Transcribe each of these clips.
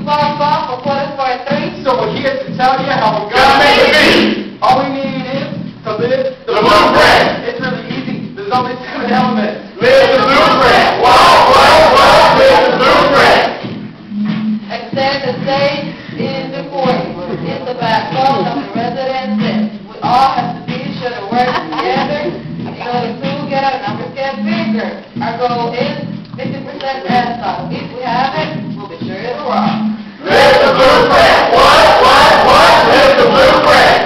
for quarter for a three. So we're here to tell you how we're gonna make it be. All we need is to live the blueprint. It's really easy. There's only 7 elements. Live the blueprint. Wow, live the blueprint. Extend the stage is important. It's the backbone of the residences. We all have to be sure to work together. So the two get our numbers get bigger. Our goal is 50% pass off. If we have it, we'll be sure it'll rock. Live the blueprint. What? Live the blueprint.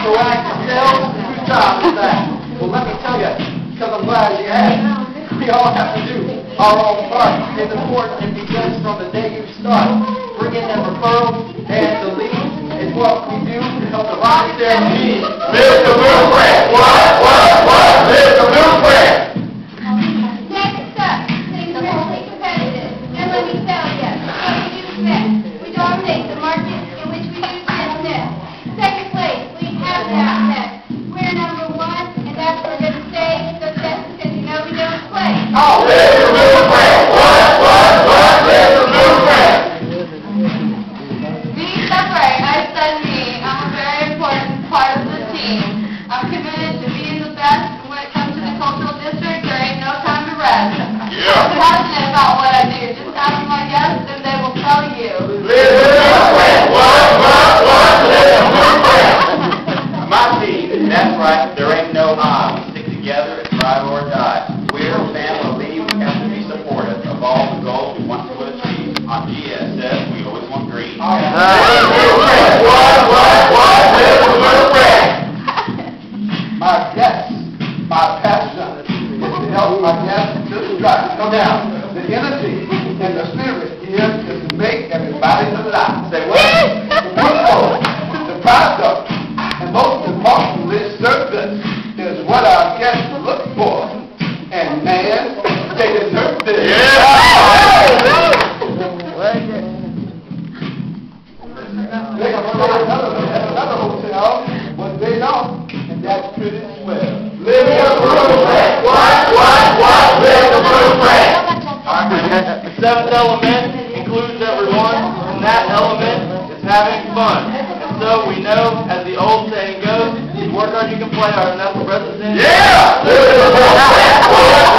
So I can tell whose job is that? Well, let me tell you, because I'm glad you asked. We all have to do our own part. It's important it begins from the day you start. Bring in them referrals and the leads is what we do to help the volunteer needs. Live the blueprint. What? Live the blueprint. Next up, things are really competitive. And let me tell you, what we do next. We dominate the market in which we do business. Second place, we have that next. We're number 1, and that's where we're going to stay. So that's because you know we don't play. Oh, live the blueprint. What? Live the blueprint. Me separate. I said me. I'm a very important part of the team. I'm committed to being the best. When it comes to the cultural district, there ain't no time to rest. I'm passionate about what I do. Just ask my guests and they will tell you. Live the blueprint. What? Live the blueprint. My team, that's right, there ain't no I. We stick together and try or die. We're a family. We have to be supportive of all the goals we want to achieve. On GSS, we always want green. Live the blueprint. What? Live the blueprint. My guests, my passion is to help my guests just right. Come down. The energy and the spirit here is to make everybody alive. Say what? The workforce, the product, and most importantly, service is what our guests look for. And man, they deserve this. They can stay another hotel when they don't, and that's pretty swell. Live the blueprint. What? Live the blueprint. The 7th element includes everyone, and that element is having fun. And so we know, as the old saying goes, you work hard, you can play hard, and that's what represents. Yeah! Live the blueprint.